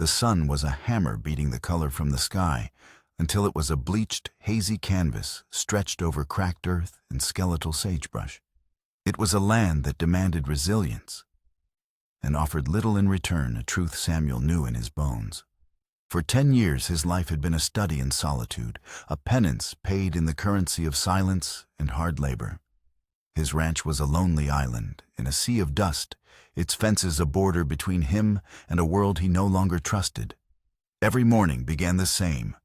The sun was a hammer beating the color from the sky until it was a bleached, hazy canvas stretched over cracked earth and skeletal sagebrush. It was a land that demanded resilience and offered little in return, a truth Samuel knew in his bones. For 10 years his life had been a study in solitude, a penance paid in the currency of silence and hard labor. His ranch was a lonely island, in a sea of dust, its fences a border between him and a world he no longer trusted. Every morning began the same,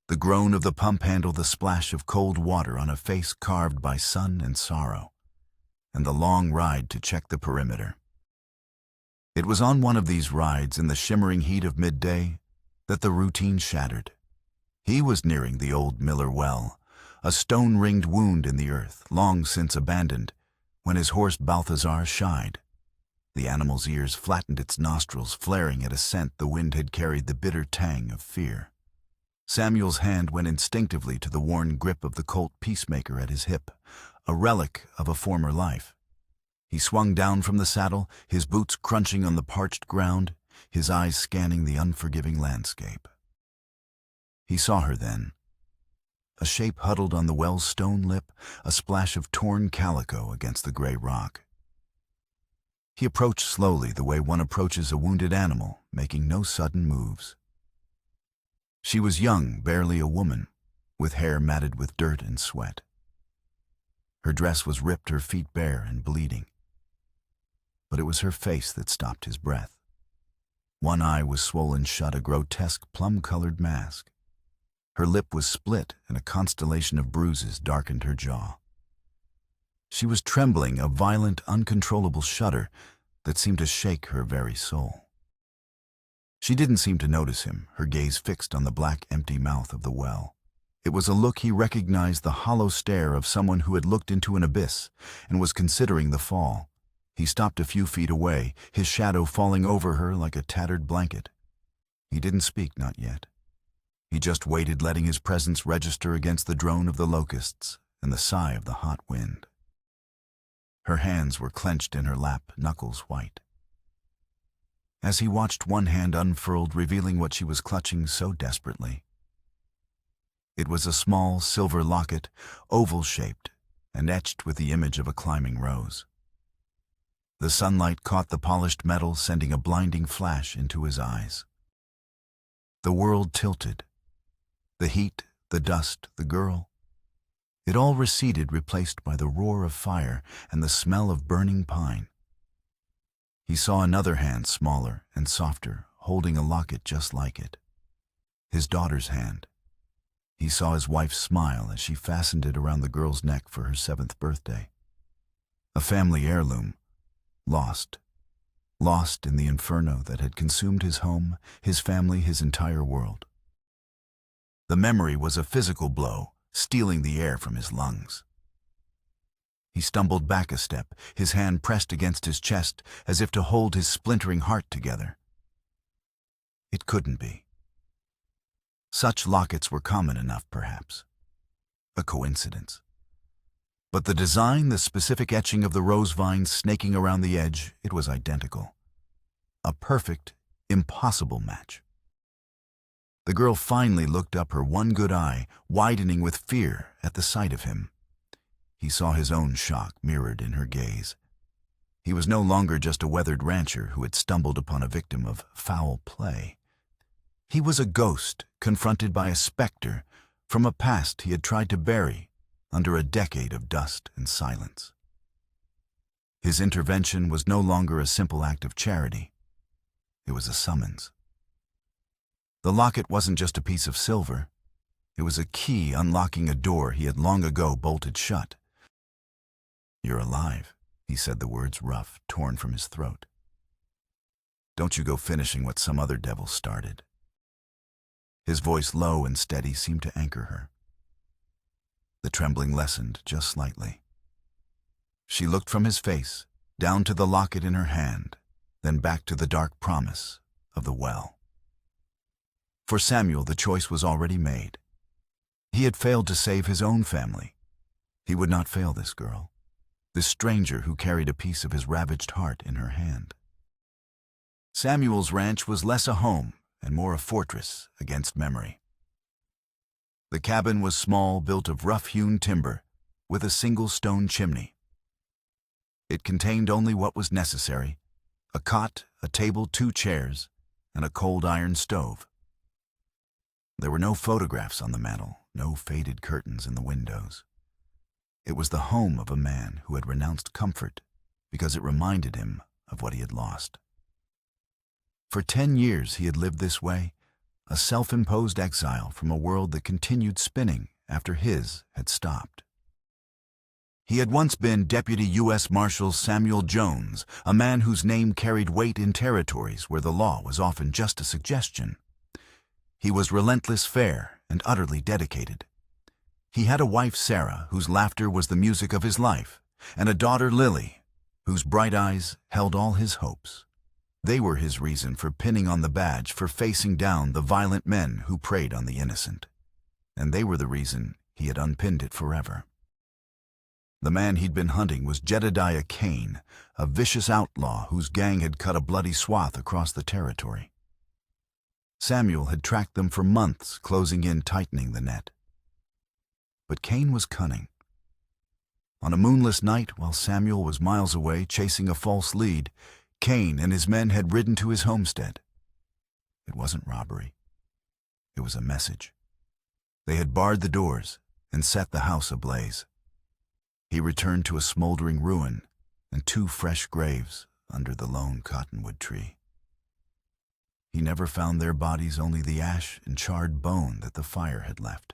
the groan of the pump handle, the splash of cold water on a face carved by sun and sorrow, and the long ride to check the perimeter. It was on one of these rides, in the shimmering heat of midday, that the routine shattered. He was nearing the old Miller well, a stone-ringed wound in the earth, long since abandoned, when his horse Balthazar shied. The animal's ears flattened, its nostrils flaring at a scent the wind had carried, the bitter tang of fear. Samuel's hand went instinctively to the worn grip of the Colt Peacemaker at his hip, a relic of a former life. He swung down from the saddle, his boots crunching on the parched ground, his eyes scanning the unforgiving landscape. He saw her then, a shape huddled on the well's stone lip, a splash of torn calico against the gray rock. He approached slowly, the way one approaches a wounded animal, making no sudden moves. She was young, barely a woman, with hair matted with dirt and sweat. Her dress was ripped, her feet bare and bleeding. But it was her face that stopped his breath. One eye was swollen shut, a grotesque plum-colored mask. Her lip was split, and a constellation of bruises darkened her jaw. She was trembling, a violent, uncontrollable shudder that seemed to shake her very soul. She didn't seem to notice him, her gaze fixed on the black, empty mouth of the well. It was a look he recognized, the hollow stare of someone who had looked into an abyss and was considering the fall. He stopped a few feet away, his shadow falling over her like a tattered blanket. He didn't speak, not yet. He just waited, letting his presence register against the drone of the locusts and the sigh of the hot wind. Her hands were clenched in her lap, knuckles white. As he watched, one hand unfurled, revealing what she was clutching so desperately. It was a small silver locket, oval-shaped and etched with the image of a climbing rose. The sunlight caught the polished metal, sending a blinding flash into his eyes. The world tilted. The heat, the dust, the girl. It all receded, replaced by the roar of fire and the smell of burning pine. He saw another hand, smaller and softer, holding a locket just like it. His daughter's hand. He saw his wife smile as she fastened it around the girl's neck for her 7th birthday. A family heirloom, lost in the inferno that had consumed his home, his family, his entire world. The memory was a physical blow, stealing the air from his lungs. He stumbled back a step, his hand pressed against his chest as if to hold his splintering heart together. It couldn't be. Such lockets were common enough, perhaps. A coincidence. But the design, the specific etching of the rose vines snaking around the edge, it was identical. A perfect, impossible match. The girl finally looked up, her one good eye widening with fear at the sight of him. He saw his own shock mirrored in her gaze. He was no longer just a weathered rancher who had stumbled upon a victim of foul play. He was a ghost confronted by a specter from a past he had tried to bury under a decade of dust and silence. His intervention was no longer a simple act of charity. It was a summons. The locket wasn't just a piece of silver. It was a key unlocking a door he had long ago bolted shut. "You're alive," he said, the words rough, torn from his throat. "Don't you go finishing what some other devil started." His voice, low and steady, seemed to anchor her. The trembling lessened just slightly. She looked from his face, down to the locket in her hand, then back to the dark promise of the well. For Samuel, the choice was already made. He had failed to save his own family. He would not fail this girl, this stranger who carried a piece of his ravaged heart in her hand. Samuel's ranch was less a home and more a fortress against memory. The cabin was small, built of rough-hewn timber, with a single stone chimney. It contained only what was necessary: a cot, a table, 2 chairs, and a cold iron stove. There were no photographs on the mantel, no faded curtains in the windows. It was the home of a man who had renounced comfort because it reminded him of what he had lost. For 10 years he had lived this way, a self-imposed exile from a world that continued spinning after his had stopped. He had once been Deputy U.S. Marshal Samuel Jones, a man whose name carried weight in territories where the law was often just a suggestion. He was relentless, fair, and utterly dedicated. He had a wife, Sarah, whose laughter was the music of his life, and a daughter, Lily, whose bright eyes held all his hopes. They were his reason for pinning on the badge, for facing down the violent men who preyed on the innocent. And they were the reason he had unpinned it forever. The man he'd been hunting was Jedediah Kane, a vicious outlaw whose gang had cut a bloody swath across the territory. Samuel had tracked them for months, closing in, tightening the net. But Kane was cunning. On a moonless night, while Samuel was miles away chasing a false lead, Kane and his men had ridden to his homestead. It wasn't robbery. It was a message. They had barred the doors and set the house ablaze. He returned to a smoldering ruin and 2 fresh graves under the lone cottonwood tree. He never found their bodies, only the ash and charred bone that the fire had left.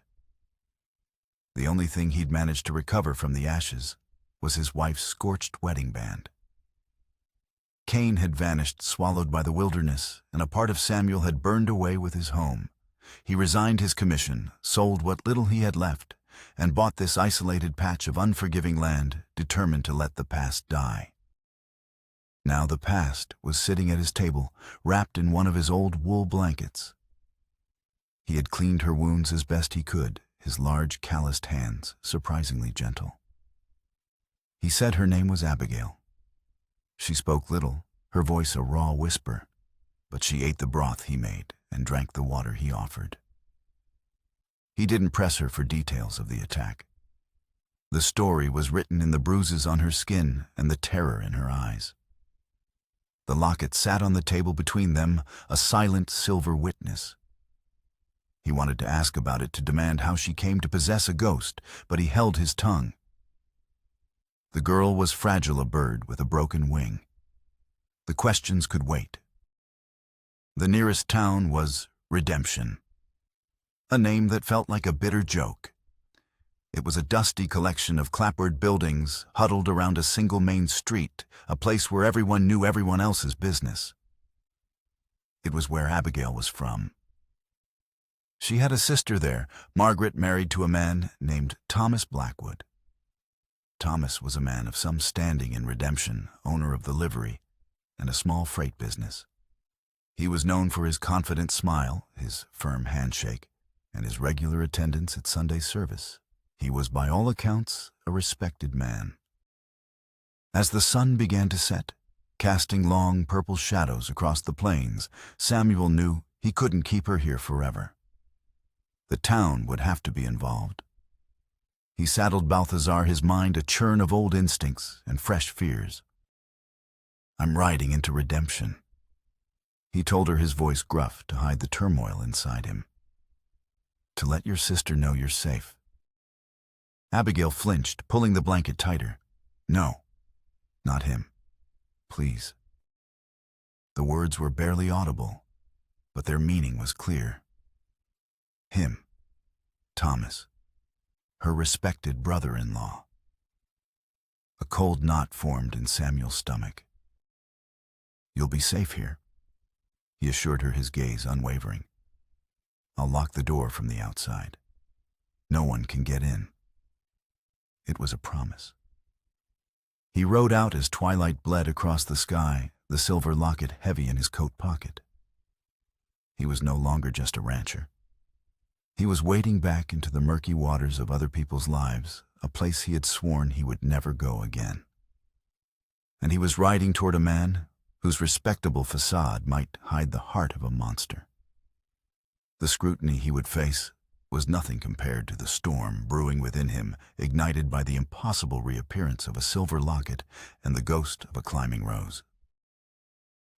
The only thing he'd managed to recover from the ashes was his wife's scorched wedding band. Kane had vanished, swallowed by the wilderness, and a part of Samuel had burned away with his home. He resigned his commission, sold what little he had left, and bought this isolated patch of unforgiving land, determined to let the past die. Now the past was sitting at his table, wrapped in one of his old wool blankets. He had cleaned her wounds as best he could, his large, calloused hands surprisingly gentle. He said her name was Abigail. She spoke little, her voice a raw whisper, but she ate the broth he made and drank the water he offered. He didn't press her for details of the attack. The story was written in the bruises on her skin and the terror in her eyes. The locket sat on the table between them, a silent silver witness. He wanted to ask about it, to demand how she came to possess a ghost, but he held his tongue. The girl was fragile, a bird with a broken wing. The questions could wait. The nearest town was Redemption, a name that felt like a bitter joke. It was a dusty collection of clapboard buildings huddled around a single main street, a place where everyone knew everyone else's business. It was where Abigail was from. She had a sister there, Margaret, married to a man named Thomas Blackwood. Thomas was a man of some standing in Redemption, owner of the livery and a small freight business. He was known for his confident smile, his firm handshake, and his regular attendance at Sunday service. He was, by all accounts, a respected man. As the sun began to set, casting long purple shadows across the plains, Samuel knew he couldn't keep her here forever. The town would have to be involved. He saddled Balthazar, his mind a churn of old instincts and fresh fears. "I'm riding into Redemption," he told her, his voice gruff to hide the turmoil inside him. "To let your sister know you're safe." Abigail flinched, pulling the blanket tighter. "No, not him. Please." The words were barely audible, but their meaning was clear. Him, Thomas, her respected brother-in-law. A cold knot formed in Samuel's stomach. "You'll be safe here," he assured her, his gaze unwavering. "I'll lock the door from the outside. No one can get in." It was a promise. He rode out as twilight bled across the sky, the silver locket heavy in his coat pocket. He was no longer just a rancher. He was wading back into the murky waters of other people's lives, a place he had sworn he would never go again. And he was riding toward a man whose respectable facade might hide the heart of a monster. The scrutiny he would face was nothing compared to the storm brewing within him, ignited by the impossible reappearance of a silver locket and the ghost of a climbing rose.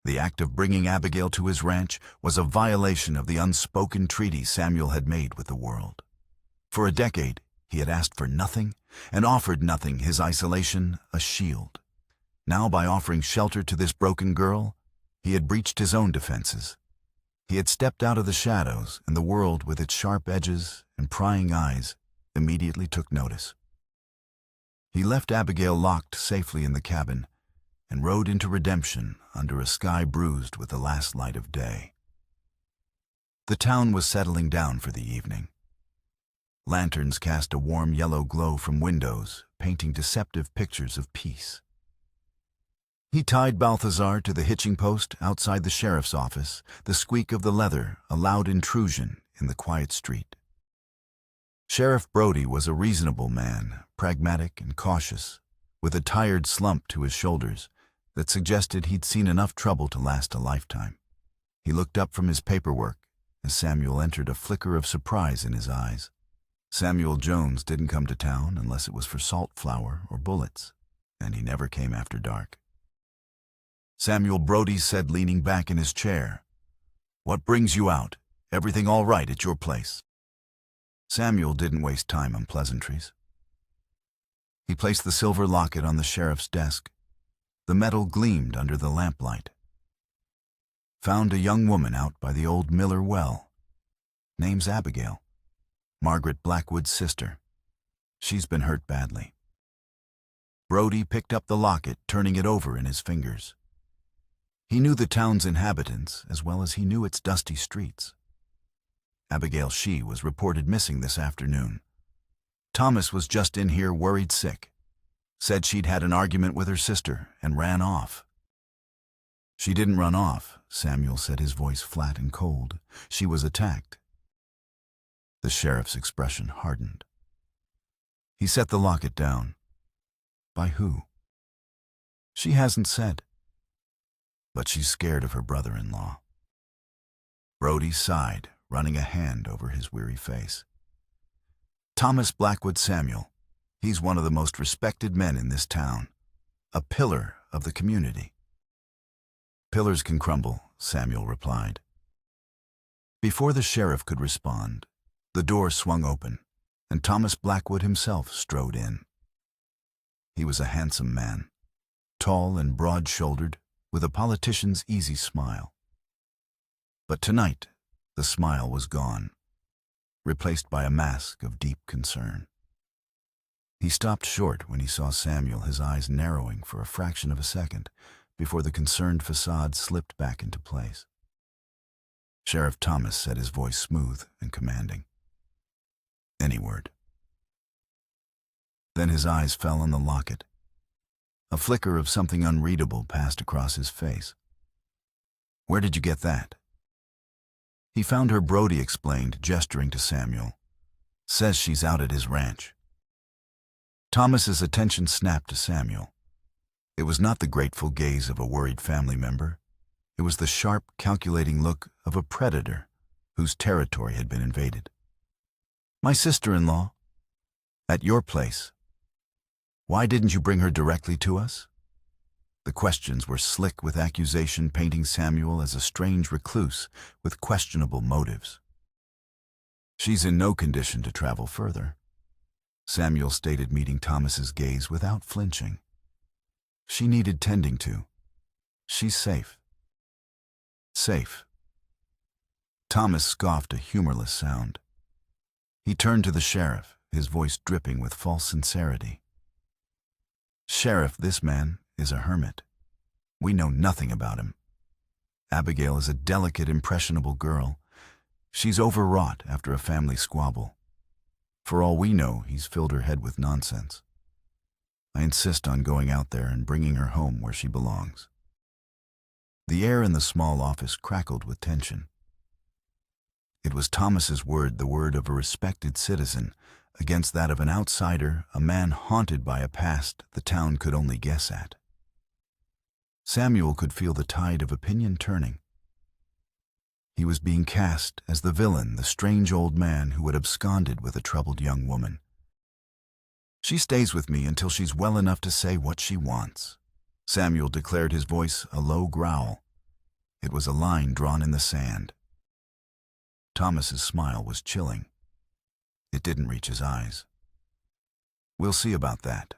The act of bringing Abigail to his ranch was a violation of the unspoken treaty Samuel had made with the world. For a decade, he had asked for nothing and offered nothing, his isolation a shield. Now, by offering shelter to this broken girl, he had breached his own defenses. He had stepped out of the shadows, and the world, with its sharp edges and prying eyes, immediately took notice. He left Abigail locked safely in the cabin and rode into redemption under a sky bruised with the last light of day. The town was settling down for the evening. Lanterns cast a warm yellow glow from windows, painting deceptive pictures of peace. He tied Balthazar to the hitching post outside the sheriff's office, the squeak of the leather a loud intrusion in the quiet street. Sheriff Brody was a reasonable man, pragmatic and cautious, with a tired slump to his shoulders that suggested he'd seen enough trouble to last a lifetime. He looked up from his paperwork as Samuel entered, a flicker of surprise in his eyes. Samuel Jones didn't come to town unless it was for salt flour or bullets, and he never came after dark. Samuel Brody said, leaning back in his chair, "What brings you out? Everything all right at your place?" Samuel didn't waste time on pleasantries. He placed the silver locket on the sheriff's desk. The metal gleamed under the lamplight. "Found a young woman out by the old Miller well. Name's Abigail. Margaret Blackwood's sister. She's been hurt badly." Brody picked up the locket, turning it over in his fingers. He knew the town's inhabitants as well as he knew its dusty streets. Abigail Shee was reported missing this afternoon. Thomas was just in here worried sick. Said she'd had an argument with her sister and ran off. "She didn't run off," Samuel said, his voice flat and cold. "She was attacked." The sheriff's expression hardened. He set the locket down. "By who?" "She hasn't said. But she's scared of her brother-in-law." Brody sighed, running a hand over his weary face. "Thomas Blackwood Samuel. He's one of the most respected men in this town, a pillar of the community." "Pillars can crumble," Samuel replied. Before the sheriff could respond, the door swung open, and Thomas Blackwood himself strode in. He was a handsome man, tall and broad-shouldered, with a politician's easy smile. But tonight, the smile was gone, replaced by a mask of deep concern. He stopped short when he saw Samuel, his eyes narrowing for a fraction of a second before the concerned facade slipped back into place. Sheriff Thomas said, his voice smooth and commanding, "Any word." Then his eyes fell on the locket. A flicker of something unreadable passed across his face. "Where did you get that?" "He found her," Brody explained, gesturing to Samuel. "Says she's out at his ranch." Thomas's attention snapped to Samuel. It was not the grateful gaze of a worried family member. It was the sharp, calculating look of a predator whose territory had been invaded. "My sister-in-law. At your place. Why didn't you bring her directly to us?" The questions were slick with accusation, painting Samuel as a strange recluse with questionable motives. "She's in no condition to travel further," Samuel stated, meeting Thomas's gaze without flinching. "She needed tending to. She's safe." "Safe." Thomas scoffed a humorless sound. He turned to the sheriff, his voice dripping with false sincerity. "Sheriff, this man is a hermit. We know nothing about him. Abigail is a delicate, impressionable girl. She's overwrought after a family squabble. For all we know, he's filled her head with nonsense. I insist on going out there and bringing her home where she belongs." The air in the small office crackled with tension. It was Thomas's word, the word of a respected citizen, against that of an outsider, a man haunted by a past the town could only guess at. Samuel could feel the tide of opinion turning. He was being cast as the villain, the strange old man who had absconded with a troubled young woman. "She stays with me until she's well enough to say what she wants," Samuel declared, his voice a low growl. It was a line drawn in the sand. Thomas's smile was chilling. It didn't reach his eyes. "We'll see about that."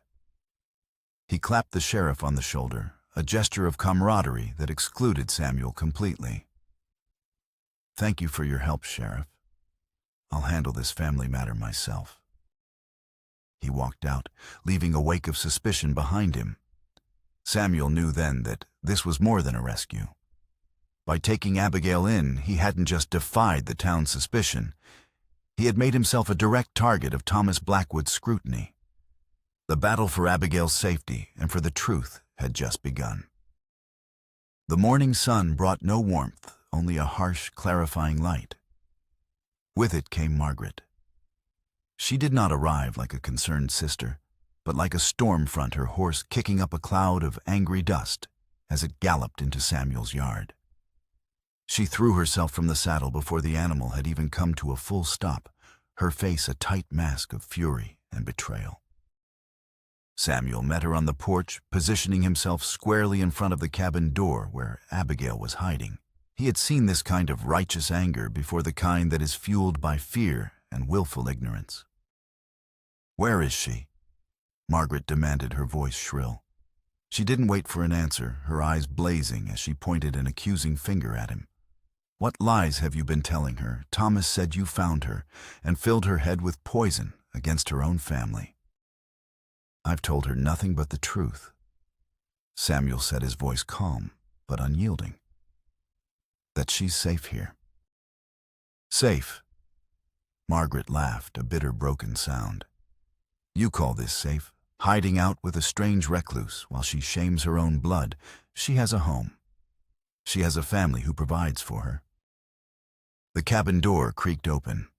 He clapped the sheriff on the shoulder, a gesture of camaraderie that excluded Samuel completely. "Thank you for your help, Sheriff. I'll handle this family matter myself." He walked out, leaving a wake of suspicion behind him. Samuel knew then that this was more than a rescue. By taking Abigail in, he hadn't just defied the town's suspicion. He had made himself a direct target of Thomas Blackwood's scrutiny. The battle for Abigail's safety and for the truth had just begun. The morning sun brought no warmth, only a harsh, clarifying light. With it came Margaret. She did not arrive like a concerned sister, but like a storm front, her horse kicking up a cloud of angry dust as it galloped into Samuel's yard. She threw herself from the saddle before the animal had even come to a full stop, her face a tight mask of fury and betrayal. Samuel met her on the porch, positioning himself squarely in front of the cabin door where Abigail was hiding. He had seen this kind of righteous anger before, the kind that is fueled by fear and willful ignorance. "Where is she?" Margaret demanded, her voice shrill. She didn't wait for an answer, her eyes blazing as she pointed an accusing finger at him. "What lies have you been telling her? Thomas said you found her and filled her head with poison against her own family." "I've told her nothing but the truth," Samuel said, his voice calm but unyielding. "That she's safe here." "Safe?" Margaret laughed, a bitter, broken sound. "You call this safe? Hiding out with a strange recluse while she shames her own blood. She has a home. She has a family who provides for her." The cabin door creaked open.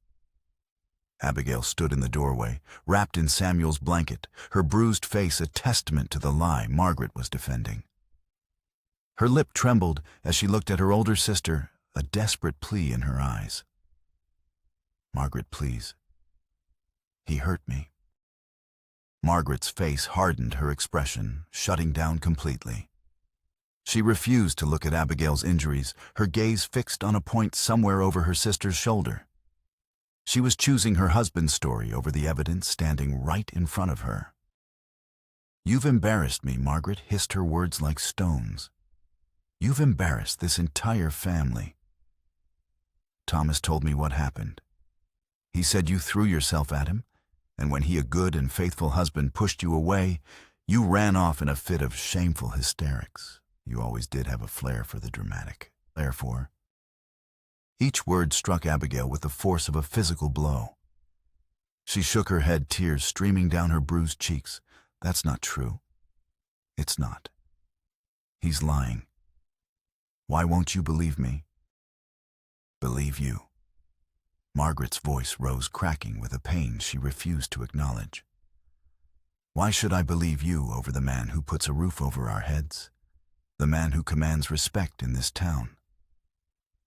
Abigail stood in the doorway, wrapped in Samuel's blanket, her bruised face a testament to the lie Margaret was defending. Her lip trembled as she looked at her older sister, a desperate plea in her eyes. "Margaret, please. He hurt me." Margaret's face hardened, her expression shutting down completely. She refused to look at Abigail's injuries, her gaze fixed on a point somewhere over her sister's shoulder. She was choosing her husband's story over the evidence standing right in front of her. "You've embarrassed me," Margaret hissed, her words like stones. "You've embarrassed this entire family." "Thomas told me what happened. He said you threw yourself at him, and when he, a good and faithful husband, pushed you away, you ran off in a fit of shameful hysterics. You always did have a flair for the dramatic. Therefore..." Each word struck Abigail with the force of a physical blow. She shook her head, tears streaming down her bruised cheeks. "That's not true. It's not. He's lying. Why won't you believe me?" "Believe you?" Margaret's voice rose, cracking with a pain she refused to acknowledge. "Why should I believe you over the man who puts a roof over our heads? The man who commands respect in this town?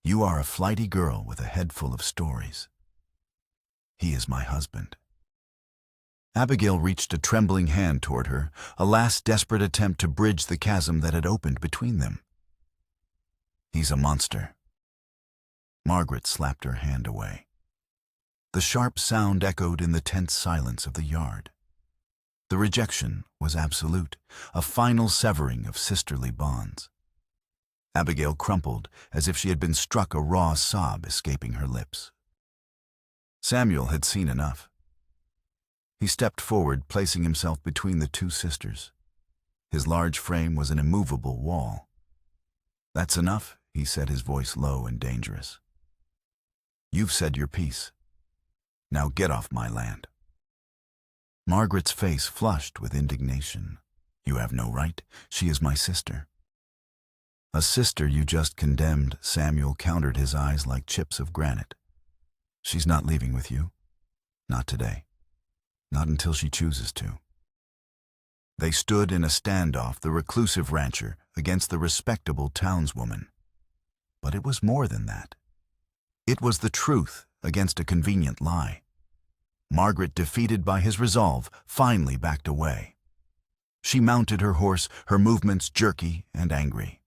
You are a flighty girl with a head full of stories. He is my husband." Abigail reached a trembling hand toward her, a last desperate attempt to bridge the chasm that had opened between them. "He's a monster." Margaret slapped her hand away. The sharp sound echoed in the tense silence of the yard. The rejection was absolute, a final severing of sisterly bonds. Abigail crumpled as if she had been struck, a raw sob escaping her lips. Samuel had seen enough. He stepped forward, placing himself between the two sisters. His large frame was an immovable wall. "That's enough," he said, his voice low and dangerous. "You've said your piece. Now get off my land." Margaret's face flushed with indignation. "You have no right. She is my sister." "A sister you just condemned," Samuel countered, his eyes like chips of granite. "She's not leaving with you. Not today. Not until she chooses to." They stood in a standoff, the reclusive rancher against the respectable townswoman. But it was more than that. It was the truth against a convenient lie. Margaret, defeated by his resolve, finally backed away. She mounted her horse, her movements jerky and angry.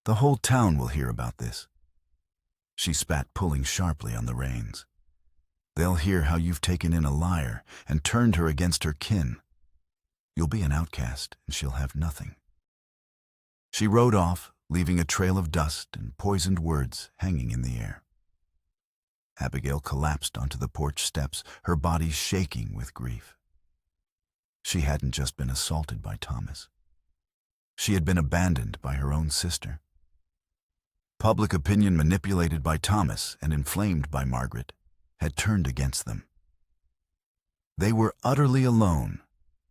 "The whole town will hear about this," she spat, pulling sharply on the reins. "They'll hear how you've taken in a liar and turned her against her kin. You'll be an outcast, and she'll have nothing." She rode off, leaving a trail of dust and poisoned words hanging in the air. Abigail collapsed onto the porch steps, her body shaking with grief. She hadn't just been assaulted by Thomas. She had been abandoned by her own sister. Public opinion, manipulated by Thomas and inflamed by Margaret, had turned against them. They were utterly alone,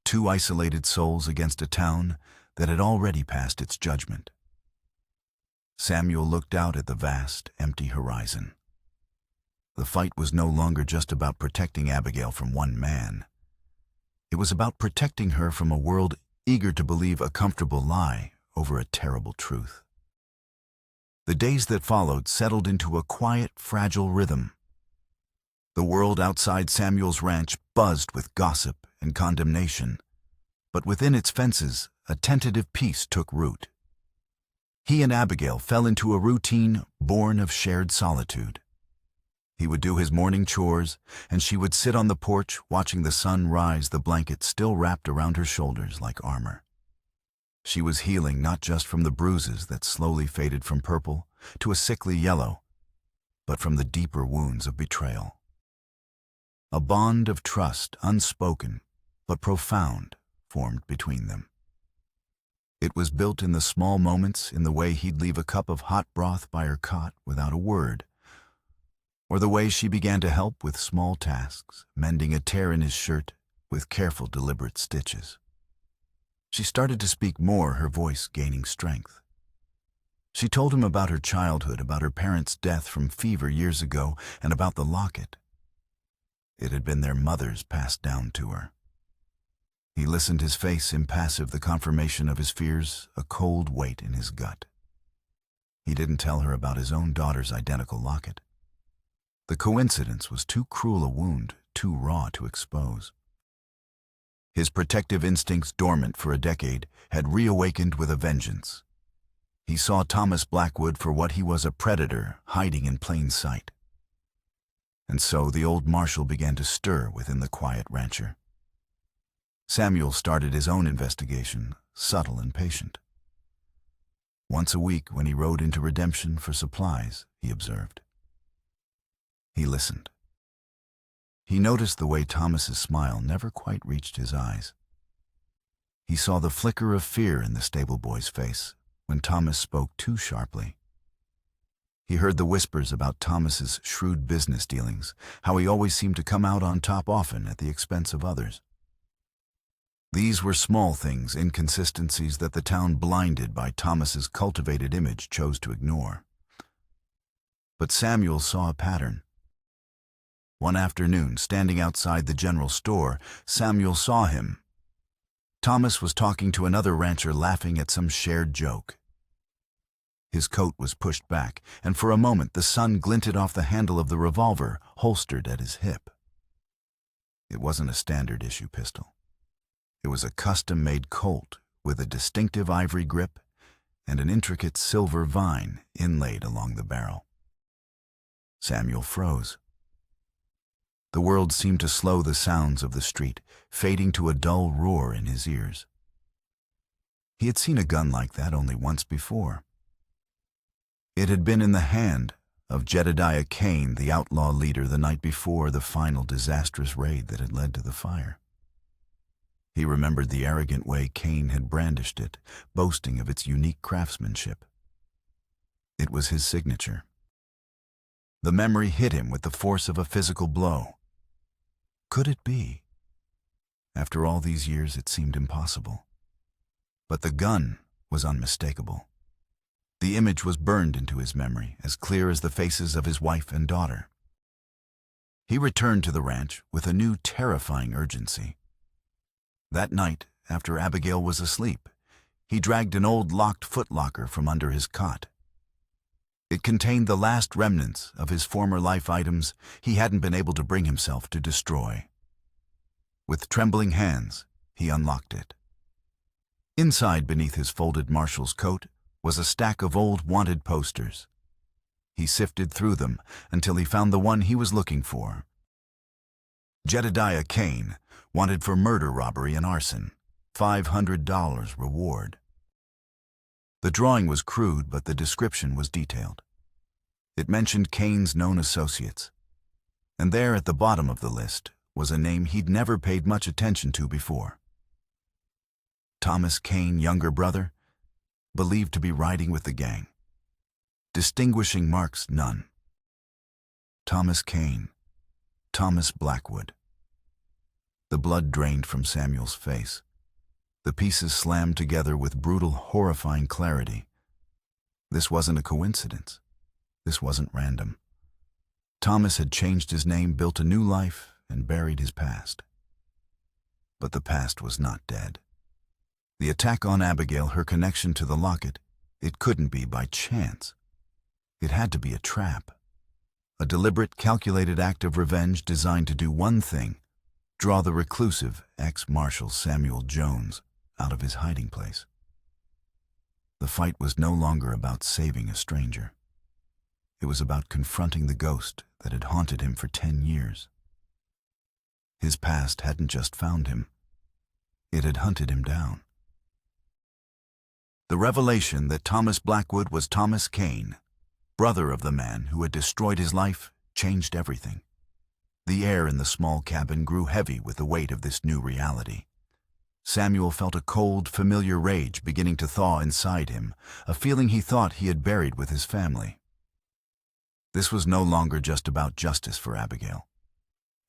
two isolated souls against a town that had already passed its judgment. Samuel looked out at the vast, empty horizon. The fight was no longer just about protecting Abigail from one man. It was about protecting her from a world eager to believe a comfortable lie over a terrible truth. The days that followed settled into a quiet, fragile rhythm. The world outside Samuel's ranch buzzed with gossip and condemnation, but within its fences, a tentative peace took root. He and Abigail fell into a routine born of shared solitude. He would do his morning chores, and she would sit on the porch watching the sun rise, the blanket still wrapped around her shoulders like armor. She was healing not just from the bruises that slowly faded from purple to a sickly yellow, but from the deeper wounds of betrayal. A bond of trust, unspoken but profound, formed between them. It was built in the small moments, in the way he'd leave a cup of hot broth by her cot without a word, or the way she began to help with small tasks, mending a tear in his shirt with careful, deliberate stitches. She started to speak more, her voice gaining strength. She told him about her childhood, about her parents' death from fever years ago, and about the locket. It had been their mother's passed down to her. He listened, his face impassive, the confirmation of his fears, a cold weight in his gut. He didn't tell her about his own daughter's identical locket. The coincidence was too cruel a wound, too raw to expose. His protective instincts, dormant for a decade, had reawakened with a vengeance. He saw Thomas Blackwood for what he was, a predator hiding in plain sight. And so the old marshal began to stir within the quiet rancher. Samuel started his own investigation, subtle and patient. Once a week, when he rode into Redemption for supplies, he observed. He listened. He noticed the way Thomas's smile never quite reached his eyes. He saw the flicker of fear in the stable boy's face when Thomas spoke too sharply. He heard the whispers about Thomas's shrewd business dealings, how he always seemed to come out on top, often at the expense of others. These were small things, inconsistencies that the town, blinded by Thomas's cultivated image, chose to ignore. But Samuel saw a pattern. One afternoon, standing outside the general store, Samuel saw him. Thomas was talking to another rancher, laughing at some shared joke. His coat was pushed back, and for a moment the sun glinted off the handle of the revolver holstered at his hip. It wasn't a standard issue pistol. It was a custom-made Colt with a distinctive ivory grip and an intricate silver vine inlaid along the barrel. Samuel froze. The world seemed to slow, the sounds of the street fading to a dull roar in his ears. He had seen a gun like that only once before. It had been in the hand of Jedediah Kane, the outlaw leader, the night before the final disastrous raid that had led to the fire. He remembered the arrogant way Kane had brandished it, boasting of its unique craftsmanship. It was his signature. The memory hit him with the force of a physical blow. Could it be? After all these years, it seemed impossible. But the gun was unmistakable. The image was burned into his memory, as clear as the faces of his wife and daughter. He returned to the ranch with a new, terrifying urgency. That night, after Abigail was asleep, he dragged an old locked footlocker from under his cot. It contained the last remnants of his former life items he hadn't been able to bring himself to destroy. With trembling hands, he unlocked it. Inside, beneath his folded marshal's coat, was a stack of old wanted posters. He sifted through them until he found the one he was looking for. Jedediah Kane, wanted for murder, robbery, and arson. $500 reward. The drawing was crude, but the description was detailed. It mentioned Kane's known associates. And there at the bottom of the list was a name he'd never paid much attention to before. Thomas Kane, younger brother, believed to be riding with the gang. Distinguishing marks, none. Thomas Kane, Thomas Blackwood. The blood drained from Samuel's face. The pieces slammed together with brutal, horrifying clarity. This wasn't a coincidence. This wasn't random. Thomas had changed his name, built a new life, and buried his past. But the past was not dead. The attack on Abigail, her connection to the locket, it couldn't be by chance. It had to be a trap. A deliberate, calculated act of revenge designed to do one thing: draw the reclusive ex-Marshal Samuel Jones out of his hiding place. The fight was no longer about saving a stranger. It was about confronting the ghost that had haunted him for 10 years. His past hadn't just found him. It had hunted him down. The revelation that Thomas Blackwood was Thomas Kane, brother of the man who had destroyed his life, changed everything. The air in the small cabin grew heavy with the weight of this new reality. Samuel felt a cold, familiar rage beginning to thaw inside him, a feeling he thought he had buried with his family. This was no longer just about justice for Abigail.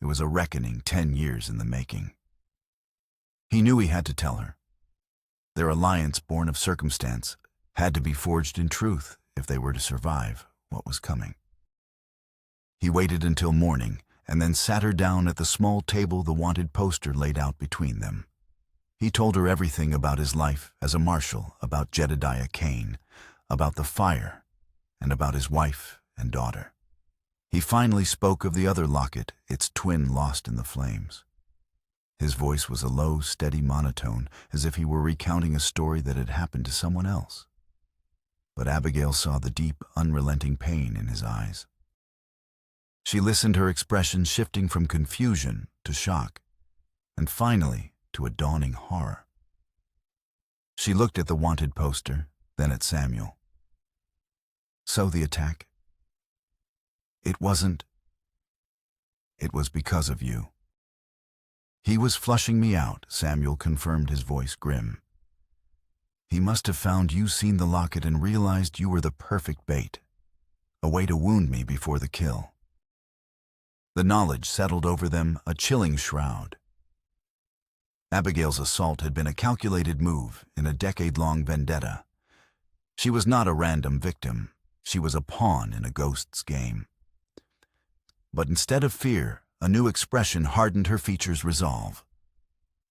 It was a reckoning 10 years in the making. He knew he had to tell her. Their alliance, born of circumstance, had to be forged in truth if they were to survive what was coming. He waited until morning and then sat her down at the small table the wanted poster laid out between them. He told her everything about his life as a marshal, about Jedediah Kane, about the fire, and about his wife and daughter. He finally spoke of the other locket, its twin lost in the flames. His voice was a low, steady monotone, as if he were recounting a story that had happened to someone else. But Abigail saw the deep, unrelenting pain in his eyes. She listened, her expression shifting from confusion to shock, and finally to a dawning horror. She looked at the wanted poster, then at Samuel. So the attack? It wasn't. It was because of you. He was flushing me out, Samuel confirmed, his voice grim. He must have found you, seen the locket, and realized you were the perfect bait, a way to wound me before the kill. The knowledge settled over them, a chilling shroud. Abigail's assault had been a calculated move in a decade-long vendetta. She was not a random victim. She was a pawn in a ghost's game. But instead of fear, a new expression hardened her features' resolve.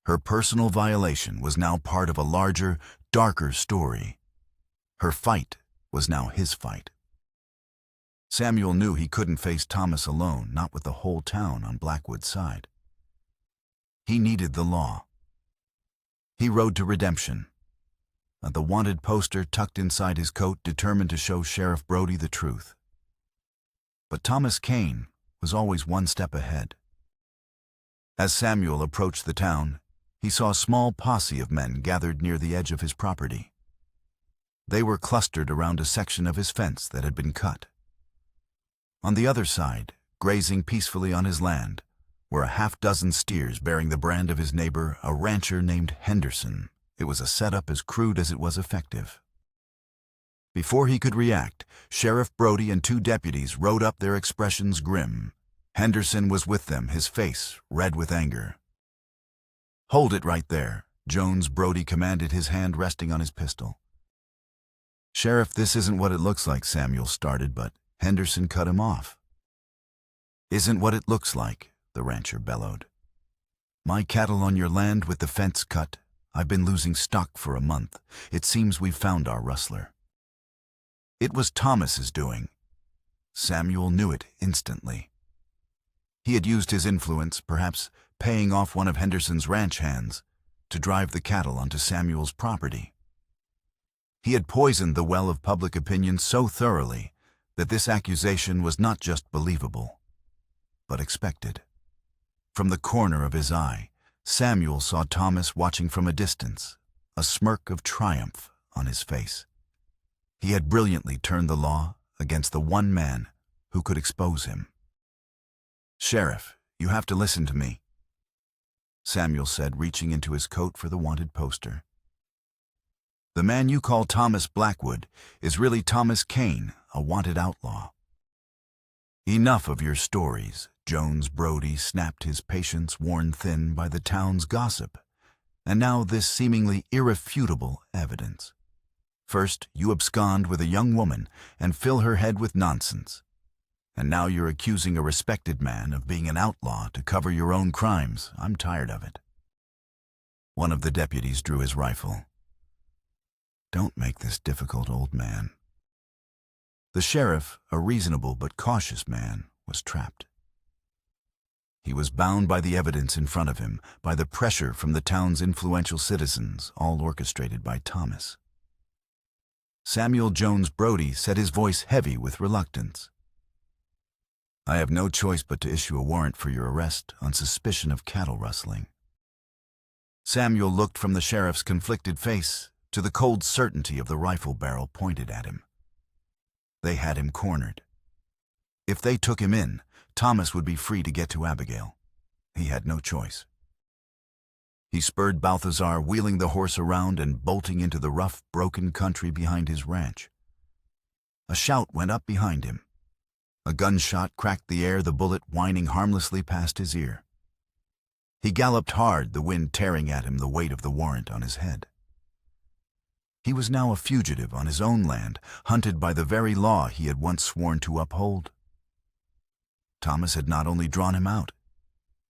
Her personal violation was now part of a larger, darker story. Her fight was now his fight. Samuel knew he couldn't face Thomas alone, not with the whole town on Blackwood's side. He needed the law. He rode to redemption. The wanted poster tucked inside his coat, determined to show Sheriff Brody the truth. But Thomas Kane was always one step ahead. As Samuel approached the town, he saw a small posse of men gathered near the edge of his property. They were clustered around a section of his fence that had been cut. On the other side, grazing peacefully on his land, were a half-dozen steers bearing the brand of his neighbor, a rancher named Henderson. It was a setup as crude as it was effective. Before he could react, Sheriff Brody and 2 deputies rode up, their expressions grim. Henderson was with them, his face red with anger. "Hold it right there," Jones Brody commanded, his hand resting on his pistol. "Sheriff, this isn't what it looks like," Samuel started, but Henderson cut him off. "Isn't what it looks like," the rancher bellowed. "My cattle on your land with the fence cut. I've been losing stock for a month. It seems we've found our rustler." It was Thomas's doing. Samuel knew it instantly. He had used his influence, perhaps paying off one of Henderson's ranch hands, to drive the cattle onto Samuel's property. He had poisoned the well of public opinion so thoroughly that this accusation was not just believable, but expected. From the corner of his eye, Samuel saw Thomas watching from a distance, a smirk of triumph on his face. He had brilliantly turned the law against the one man who could expose him. "Sheriff, you have to listen to me," Samuel said, reaching into his coat for the wanted poster. "The man you call Thomas Blackwood is really Thomas Kane, a wanted outlaw." "Enough of your stories." Jones Brody snapped, his patience worn thin by the town's gossip, and now this seemingly irrefutable evidence. First, you abscond with a young woman and fill her head with nonsense. And now you're accusing a respected man of being an outlaw to cover your own crimes. I'm tired of it. One of the deputies drew his rifle. "Don't make this difficult, old man." The sheriff, a reasonable but cautious man, was trapped. He was bound by the evidence in front of him, by the pressure from the town's influential citizens, all orchestrated by Thomas. Samuel Jones Brody set his voice heavy with reluctance. "I have no choice but to issue a warrant for your arrest on suspicion of cattle rustling." Samuel looked from the sheriff's conflicted face to the cold certainty of the rifle barrel pointed at him. They had him cornered. If they took him in, Thomas would be free to get to Abigail. He had no choice. He spurred Balthazar, wheeling the horse around and bolting into the rough, broken country behind his ranch. A shout went up behind him. A gunshot cracked the air, the bullet whining harmlessly past his ear. He galloped hard, the wind tearing at him, the weight of the warrant on his head. He was now a fugitive on his own land, hunted by the very law he had once sworn to uphold. Thomas had not only drawn him out,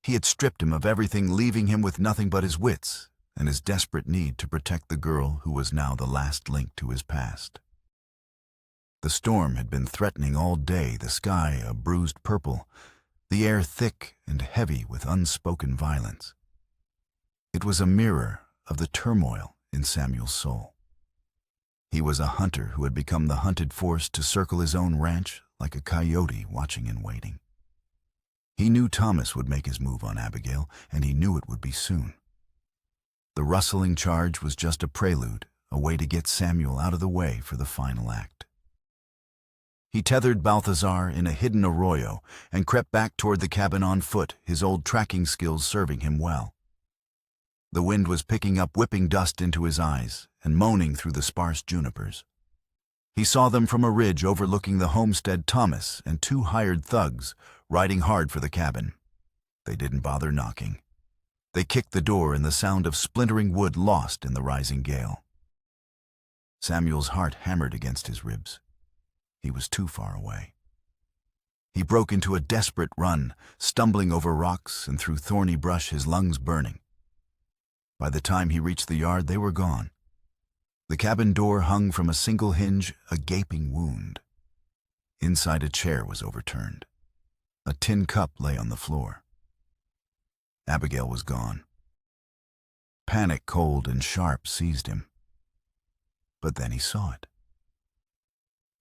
he had stripped him of everything, leaving him with nothing but his wits and his desperate need to protect the girl who was now the last link to his past. The storm had been threatening all day, the sky a bruised purple, the air thick and heavy with unspoken violence. It was a mirror of the turmoil in Samuel's soul. He was a hunter who had become the hunted force to circle his own ranch like a coyote watching and waiting. He knew Thomas would make his move on Abigail, and he knew it would be soon. The rustling charge was just a prelude, a way to get Samuel out of the way for the final act. He tethered Balthazar in a hidden arroyo and crept back toward the cabin on foot, his old tracking skills serving him well. The wind was picking up, whipping dust into his eyes and moaning through the sparse junipers. He saw them from a ridge overlooking the homestead, Thomas and two hired thugs riding hard for the cabin. They didn't bother knocking. They kicked the door, and the sound of splintering wood lost in the rising gale. Samuel's heart hammered against his ribs. He was too far away. He broke into a desperate run, stumbling over rocks and through thorny brush, his lungs burning. By the time he reached the yard, they were gone. The cabin door hung from a single hinge, a gaping wound. Inside, a chair was overturned. A tin cup lay on the floor. Abigail was gone. Panic, cold and sharp, seized him. But then he saw it.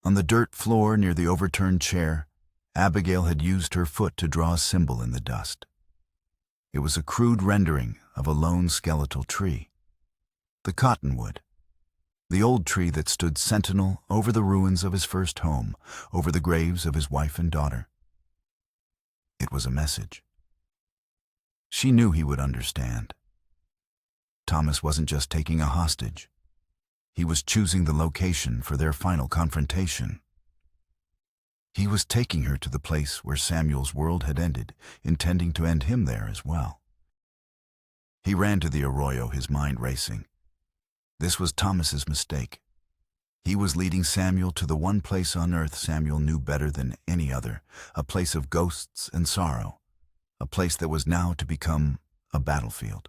On the dirt floor near the overturned chair, Abigail had used her foot to draw a symbol in the dust. It was a crude rendering of a lone skeletal tree. The cottonwood. The old tree that stood sentinel over the ruins of his first home, over the graves of his wife and daughter. It was a message. She knew he would understand. Thomas wasn't just taking a hostage. He was choosing the location for their final confrontation. He was taking her to the place where Samuel's world had ended, intending to end him there as well. He ran to the arroyo, his mind racing. This was Thomas's mistake. He was leading Samuel to the one place on earth Samuel knew better than any other, a place of ghosts and sorrow, a place that was now to become a battlefield.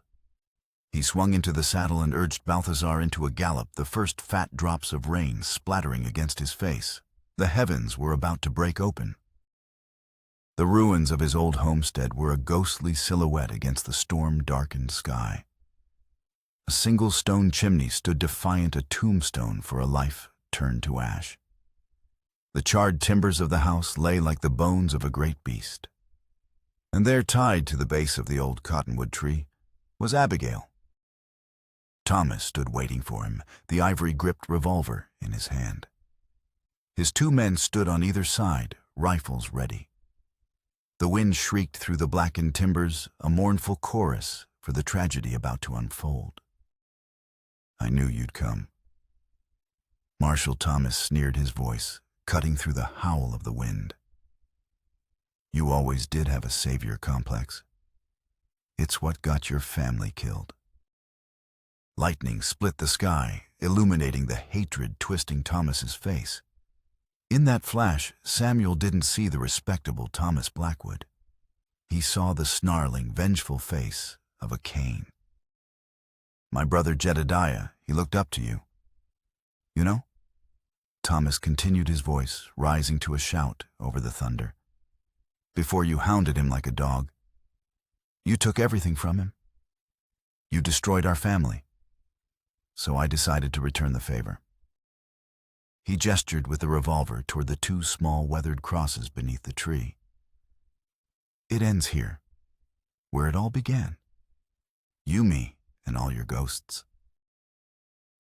He swung into the saddle and urged Balthazar into a gallop, the first fat drops of rain splattering against his face. The heavens were about to break open. The ruins of his old homestead were a ghostly silhouette against the storm-darkened sky. A single stone chimney stood defiant, a tombstone for a life turned to ash. The charred timbers of the house lay like the bones of a great beast. And there, tied to the base of the old cottonwood tree, was Abigail. Thomas stood waiting for him, the ivory-gripped revolver in his hand. His 2 men stood on either side, rifles ready. The wind shrieked through the blackened timbers, a mournful chorus for the tragedy about to unfold. "I knew you'd come." Marshal Thomas sneered, his voice cutting through the howl of the wind. "You always did have a savior complex. It's what got your family killed." Lightning split the sky, illuminating the hatred twisting Thomas's face. In that flash, Samuel didn't see the respectable Thomas Blackwood. He saw the snarling, vengeful face of a Cain. "My brother Jedediah, he looked up to you. You know?" Thomas continued, his voice rising to a shout over the thunder. "Before you hounded him like a dog, you took everything from him. You destroyed our family. So I decided to return the favor." He gestured with the revolver toward the 2 small weathered crosses beneath the tree. "It ends here, where it all began. You, me, and all your ghosts."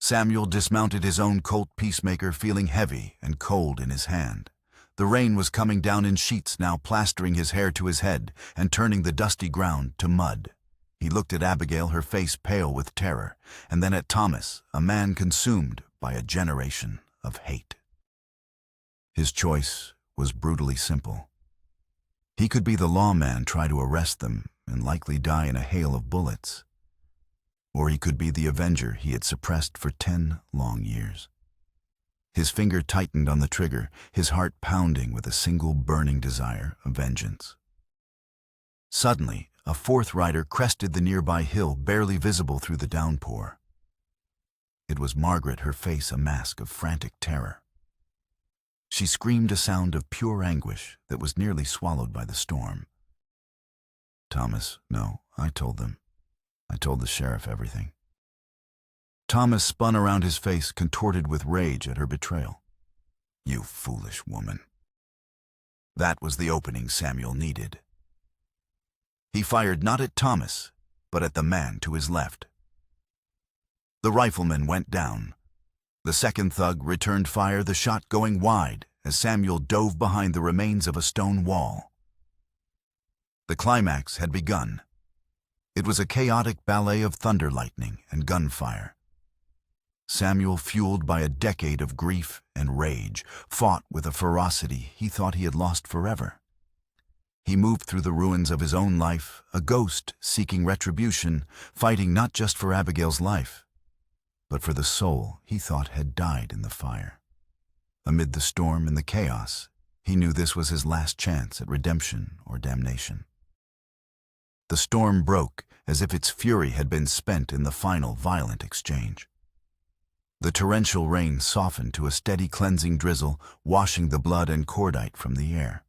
Samuel dismounted his own Colt Peacemaker, feeling heavy and cold in his hand. The rain was coming down in sheets now, plastering his hair to his head and turning the dusty ground to mud. He looked at Abigail, her face pale with terror, and then at Thomas, a man consumed by a generation of hate. His choice was brutally simple. He could be the lawman, try to arrest them, and likely die in a hail of bullets. Or he could be the avenger he had suppressed for 10 long years. His finger tightened on the trigger, his heart pounding with a single burning desire of vengeance. Suddenly, a 4th rider crested the nearby hill, barely visible through the downpour. It was Margaret, her face a mask of frantic terror. She screamed a sound of pure anguish that was nearly swallowed by the storm. "Thomas, no, I told them. I told the sheriff everything." Thomas spun around, his face contorted with rage at her betrayal. "You foolish woman." That was the opening Samuel needed. He fired not at Thomas, but at the man to his left. The rifleman went down. The 2nd thug returned fire, the shot going wide as Samuel dove behind the remains of a stone wall. The climax had begun. It was a chaotic ballet of thunder, lightning, and gunfire. Samuel, fueled by a decade of grief and rage, fought with a ferocity he thought he had lost forever. He moved through the ruins of his own life, a ghost seeking retribution, fighting not just for Abigail's life, but for the soul he thought had died in the fire. Amid the storm and the chaos, he knew this was his last chance at redemption or damnation. The storm broke as if its fury had been spent in the final violent exchange. The torrential rain softened to a steady cleansing drizzle, washing the blood and cordite from the air.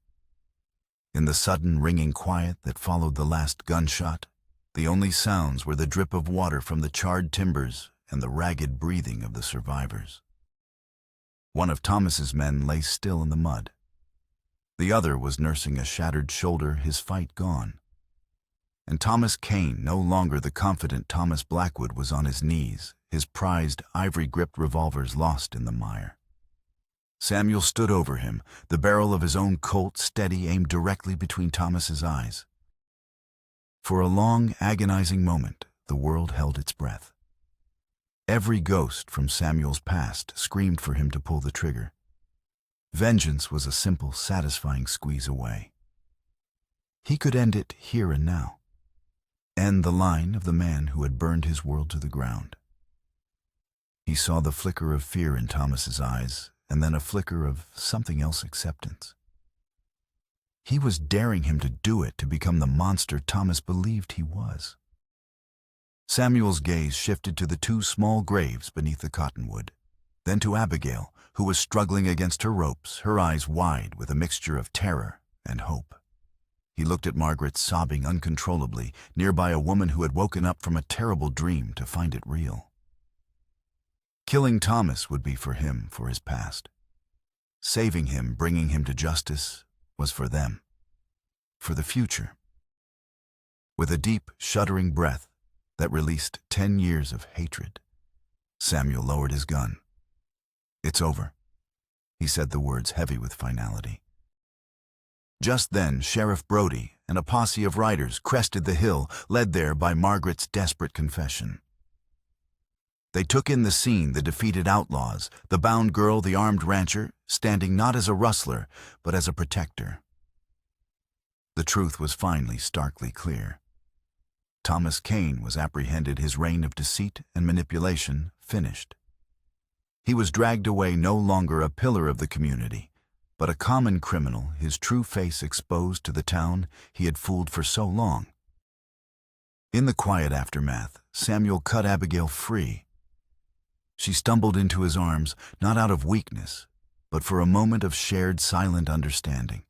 In the sudden ringing quiet that followed the last gunshot, the only sounds were the drip of water from the charred timbers and the ragged breathing of the survivors. One of Thomas's men lay still in the mud. The other was nursing a shattered shoulder, his fight gone. And Thomas Cain, no longer the confident Thomas Blackwood, was on his knees, his prized, ivory-gripped revolvers lost in the mire. Samuel stood over him, the barrel of his own Colt steady, aimed directly between Thomas's eyes. For a long, agonizing moment, the world held its breath. Every ghost from Samuel's past screamed for him to pull the trigger. Vengeance was a simple, satisfying squeeze away. He could end it here and now. End the line of the man who had burned his world to the ground. He saw the flicker of fear in Thomas's eyes, and then a flicker of something else, acceptance. He was daring him to do it, to become the monster Thomas believed he was. Samuel's gaze shifted to the two small graves beneath the cottonwood, then to Abigail, who was struggling against her ropes, her eyes wide with a mixture of terror and hope. He looked at Margaret sobbing uncontrollably, nearby a woman who had woken up from a terrible dream to find it real. Killing Thomas would be for him, for his past. Saving him, bringing him to justice, was for them, for the future. With a deep, shuddering breath that released 10 years of hatred, Samuel lowered his gun. "It's over," he said, the words heavy with finality. Just then, Sheriff Brody and a posse of riders crested the hill, led there by Margaret's desperate confession. They took in the scene, the defeated outlaws, the bound girl, the armed rancher, standing not as a rustler, but as a protector. The truth was finally starkly clear. Thomas Kane was apprehended, his reign of deceit and manipulation finished. He was dragged away, no longer a pillar of the community, but a common criminal, his true face exposed to the town he had fooled for so long. In the quiet aftermath, Samuel cut Abigail free. She stumbled into his arms, not out of weakness, but for a moment of shared silent understanding.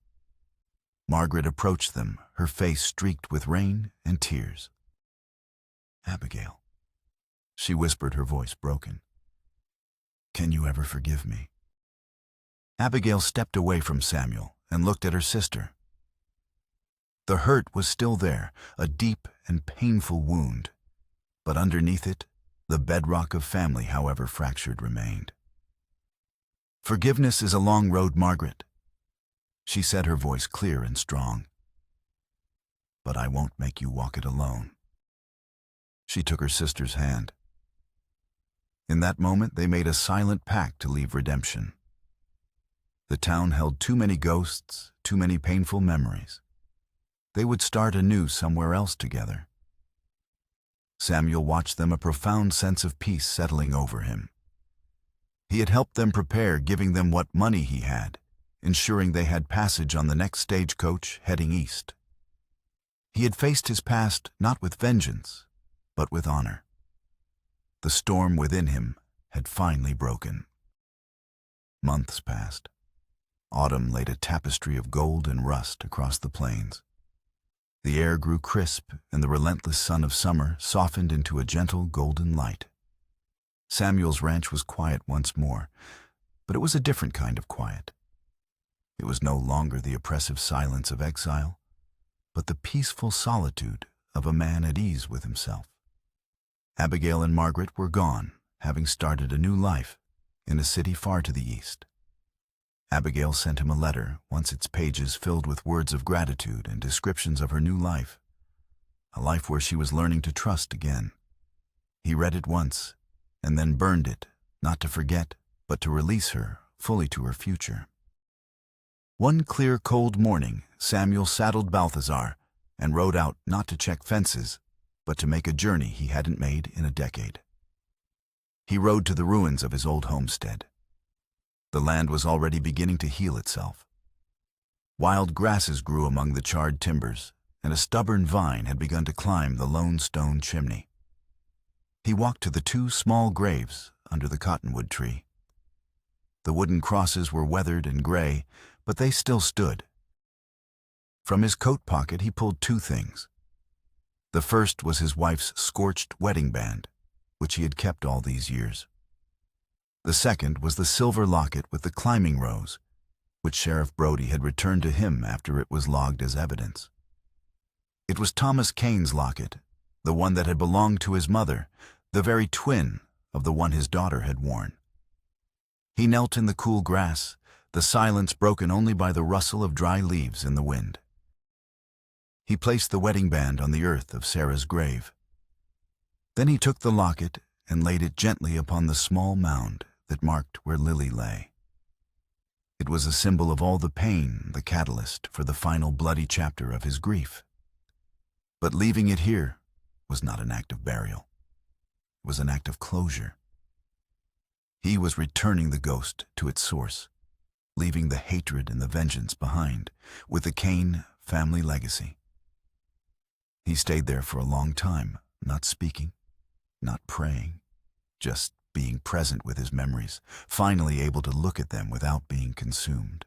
Margaret approached them, her face streaked with rain and tears. "Abigail," she whispered, her voice broken. "Can you ever forgive me?" Abigail stepped away from Samuel and looked at her sister. The hurt was still there, a deep and painful wound, but underneath it, the bedrock of family, however fractured, remained. "Forgiveness is a long road, Margaret," she said, her voice clear and strong. "But I won't make you walk it alone." She took her sister's hand. In that moment, they made a silent pact to leave redemption. The town held too many ghosts, too many painful memories. They would start anew somewhere else together. Samuel watched them, a profound sense of peace settling over him. He had helped them prepare, giving them what money he had, ensuring they had passage on the next stagecoach heading east. He had faced his past not with vengeance, but with honor. The storm within him had finally broken. Months passed. Autumn laid a tapestry of gold and rust across the plains. The air grew crisp, and the relentless sun of summer softened into a gentle golden light. Samuel's ranch was quiet once more, but it was a different kind of quiet. It was no longer the oppressive silence of exile, but the peaceful solitude of a man at ease with himself. Abigail and Margaret were gone, having started a new life in a city far to the east. Abigail sent him a letter, once its pages filled with words of gratitude and descriptions of her new life, a life where she was learning to trust again. He read it once, and then burned it, not to forget, but to release her fully to her future. One clear, cold morning, Samuel saddled Balthazar and rode out not to check fences, but to make a journey he hadn't made in a decade. He rode to the ruins of his old homestead. The land was already beginning to heal itself. Wild grasses grew among the charred timbers, and a stubborn vine had begun to climb the lone stone chimney. He walked to the two small graves under the cottonwood tree. The wooden crosses were weathered and gray, but they still stood. From his coat pocket he pulled two things. The first was his wife's scorched wedding band, which he had kept all these years. The second was the silver locket with the climbing rose, which Sheriff Brody had returned to him after it was logged as evidence. It was Thomas Kane's locket, the one that had belonged to his mother, the very twin of the one his daughter had worn. He knelt in the cool grass, the silence broken only by the rustle of dry leaves in the wind. He placed the wedding band on the earth of Sarah's grave. Then he took the locket and laid it gently upon the small mound that marked where Lily lay. It was a symbol of all the pain, the catalyst for the final bloody chapter of his grief. But leaving it here was not an act of burial. It was an act of closure. He was returning the ghost to its source, leaving the hatred and the vengeance behind, with the Kane family legacy. He stayed there for a long time, not speaking, not praying, just being present with his memories, finally able to look at them without being consumed.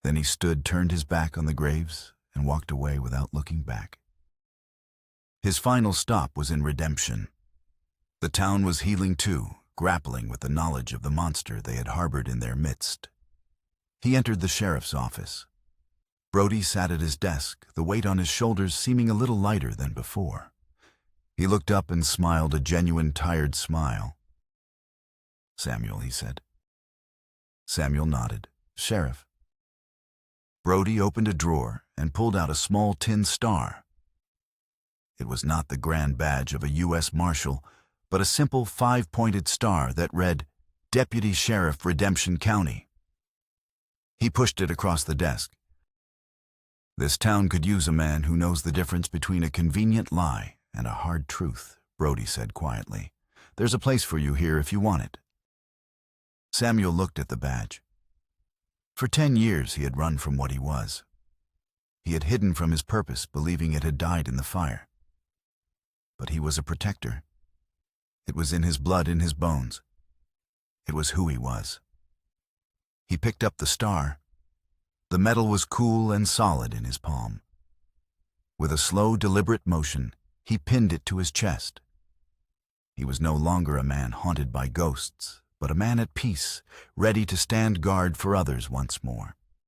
Then he stood, turned his back on the graves, and walked away without looking back. His final stop was in Redemption. The town was healing too, grappling with the knowledge of the monster they had harbored in their midst. He entered the sheriff's office. Brody sat at his desk, the weight on his shoulders seeming a little lighter than before. He looked up and smiled a genuine, tired smile. "Samuel," he said. Samuel nodded. "Sheriff." Brody opened a drawer and pulled out a small tin star. It was not the grand badge of a U.S. Marshal, but a simple 5-pointed star that read, "Deputy Sheriff, Redemption County." He pushed it across the desk. "This town could use a man who knows the difference between a convenient lie and a hard truth," Brody said quietly. "There's a place for you here if you want it." Samuel looked at the badge. For 10 years he had run from what he was. He had hidden from his purpose, believing it had died in the fire. But he was a protector. It was in his blood, in his bones. It was who he was. He picked up the star. The metal was cool and solid in his palm. With a slow, deliberate motion, he pinned it to his chest. He was no longer a man haunted by ghosts, but a man at peace, ready to stand guard for others once more.